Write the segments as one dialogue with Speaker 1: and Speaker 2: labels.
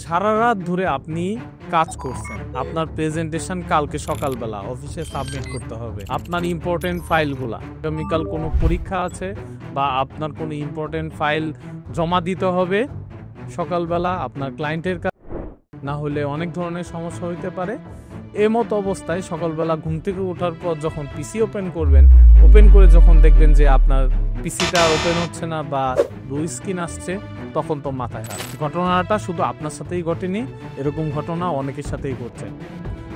Speaker 1: সারা রাত ধরে আপনি কাজ করছেন, আপনার প্রেজেন্টেশন কালকে সকালবেলা অফিসে সাবমিট করতে হবে, আপনার ইম্পর্টেন্ট ফাইলগুলা, আগামীকাল কোনো পরীক্ষা আছে বা আপনার কোনো ইম্পর্টেন্ট ফাইল জমা দিতে হবে সকালবেলা আপনার ক্লায়েন্টের কাছে, না হলে অনেক ধরনের সমস্যা হইতে পারে। এমতো অবস্থায় সকালবেলা ঘুম থেকে ওঠার পর যখন পিসি ওপেন করবেন, ওপেন করে যখন দেখবেন যে আপনার পিসিটা ওপেন হচ্ছে না বা ব্লু স্ক্রিন আসছে, তখন তো মাথায় হাত। ঘটনাটা শুধু আপনার সাথেই ঘটেনি, এরকম ঘটনা অনেকের সাথেই ঘটছে।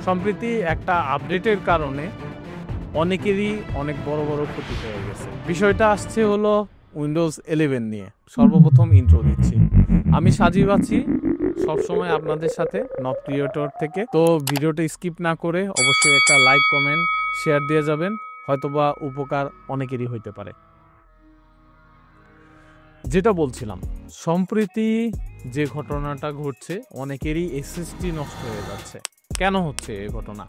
Speaker 1: সম্প্রতি একটা আপডেটের কারণে অনেকেরই অনেক বড় বড় ক্ষতি হয়ে গেছে। বিষয়টা আসছে হলো উইন্ডোজ 11 নিয়ে। সর্বপ্রথম ইন্ট্রো দিচ্ছি, আমি সাজিব আছি সবসময় আপনাদের সাথে নব ক্রিয়েটর থেকে। তো ভিডিওটা স্কিপ না করে অবশ্যই একটা লাইক কমেন্ট শেয়ার দিয়ে যাবেন, হয়তোবা উপকার অনেকেরই হইতে পারে। যেটা বলছিলাম, সম্প্রতি যে ঘটনাটা ঘটছে, অনেকেরই এসএসডি নষ্ট হয়ে যাচ্ছে। কেন হচ্ছে এই ঘটনা?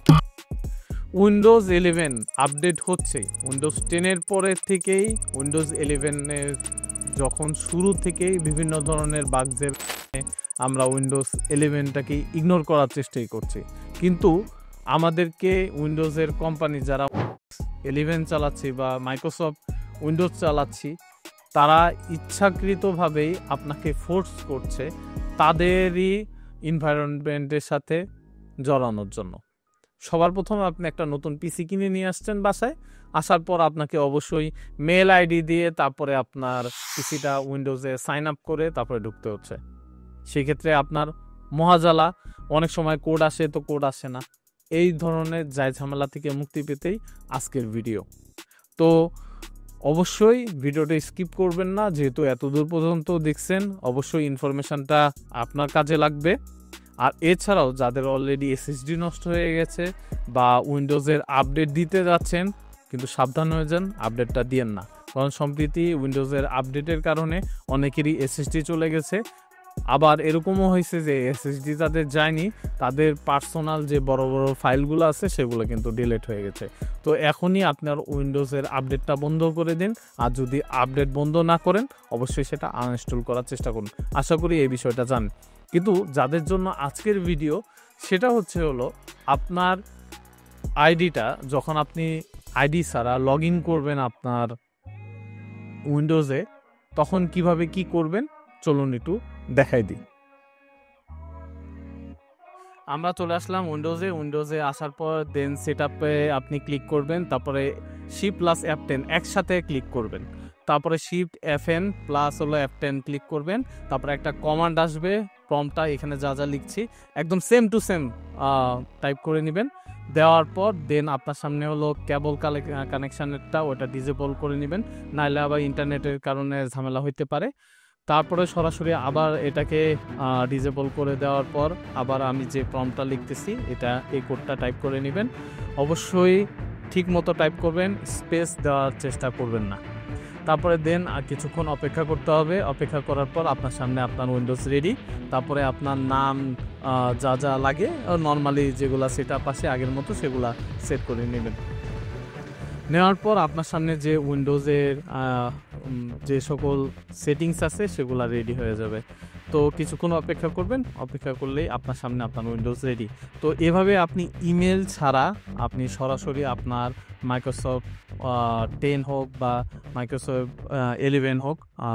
Speaker 1: উইন্ডোজ 11 আপডেট হচ্ছে, উইন্ডোজ 10-এর পরের থেকেই উইন্ডোজ 11-এর যখন শুরু থেকেই বিভিন্ন ধরনের বাগসের আমরা উইন্ডোজ 11টাকে ইগনোর করার চেষ্টাই করছি। কিন্তু আমাদেরকে উইন্ডোজের কোম্পানি যারা 11 চালাচ্ছি বা মাইক্রোসফট উইন্ডোজ চালাচ্ছি, তারা ইচ্ছাকৃতভাবেই আপনাকে ফোর্স করছে তাদেরই এনভায়রনমেন্টের সাথে জড়ানোর জন্য। সবার প্রথমে আপনি একটা নতুন পিসি কিনে নিয়ে আসছেন বাসায়, আসার পর আপনাকে অবশ্যই মেল আইডি দিয়ে তারপরে আপনার পিসিটা উইন্ডোজে সাইন আপ করে তারপরে ঢুকতে হচ্ছে। সেক্ষেত্রে আপনার মহাজালা, অনেক সময় কোড আসে তো কোড আসে না। এই ধরনের জায় ঝামেলা থেকে মুক্তি পেতেই আজকের ভিডিও। তো অবশ্যই ভিডিওটা স্কিপ করবেন না, যেহেতু এত দূর পর্যন্ত দেখছেন, অবশ্যই ইনফরমেশনটা আপনার কাজে লাগবে। আর এছাড়াও যাদের অলরেডি এসএসডি নষ্ট হয়ে গেছে বা উইন্ডোজের আপডেট দিতে যাচ্ছেন, কিন্তু সাবধান হয়ে যান, আপডেটটা দিয়েন না। কারণ সম্প্রতি উইন্ডোজের আপডেটের কারণে অনেকেরই এসএসডি চলে গেছে। আবার এরকমও হয়েছে যে এসএসডি তাদের যায়নি, তাদের পার্সোনাল যে বড় বড় ফাইলগুলো আছে সেগুলো কিন্তু ডিলিট হয়ে গেছে। তো এখনই আপনার উইন্ডোজের আপডেটটা বন্ধ করে দিন, আর যদি আপডেট বন্ধ না করেন অবশ্যই সেটা আনইনস্টল করার চেষ্টা করুন। আশা করি এই বিষয়টা জানেন। কিন্তু যাদের জন্য আজকের ভিডিও, সেটা হলো আপনার আইডিটা যখন আপনি আইডি ছাড়া লগ ইন করবেন আপনার উইন্ডোজে, তখন কিভাবে কি করবেন চলুন একটু দেখাই দিই। আমরা চলে আসলাম উইন্ডোজে আসার পর দেন সেটআপে আপনি ক্লিক করবেন, তারপরে শিফট প্লাস F10 একসাথে ক্লিক করবেন, তারপরে shift FN plus F10 click করবেন, তারপরে একটা কমান্ড আসবে, প্রম্পটটা এখানে যা যা লিখছি একদম সেম টু সেম টাইপ করে নেবেন। দেওয়ার পর দেন আপনার সামনে কেবল কানেকশানেরটা ওটা ডিসেবল করে নেবেন, নাহলে আবার ইন্টারনেটের কারণে ঝামেলা হইতে পারে। তারপরে সরাসরি আবার এটাকে ডিসেবল করে দেওয়ার পর আবার আমি যে প্রম্পটটা লিখতেছি এই কোডটা টাইপ করে নেবেন। অবশ্যই ঠিক মতো টাইপ করবেন, স্পেস দেওয়ার চেষ্টা করবেন না। তারপরে দেন কিছুক্ষণ অপেক্ষা করতে হবে। অপেক্ষা করার পর আপনার সামনে আপনার উইন্ডোজ রেডি। তারপরে আপনার নাম যা যা লাগে নর্মালি যেগুলো সেটআপ আসে আগের মতো সেগুলা সেট করে নেবেন। নেওয়ার পর আপনার সামনে যে উইন্ডোজের যে সকল সেটিংস আছে সেগুলো রেডি হয়ে যাবে। তো কিছুক্ষণ অপেক্ষা করবেন, অপেক্ষা করলেই আপনার সামনে আপনার উইন্ডোজ রেডি। তো এভাবে আপনি ইমেল ছাড়া আপনি সরাসরি আপনার মাইক্রোসফট 10 হোক বা মাইক্রোসফট 11 হোক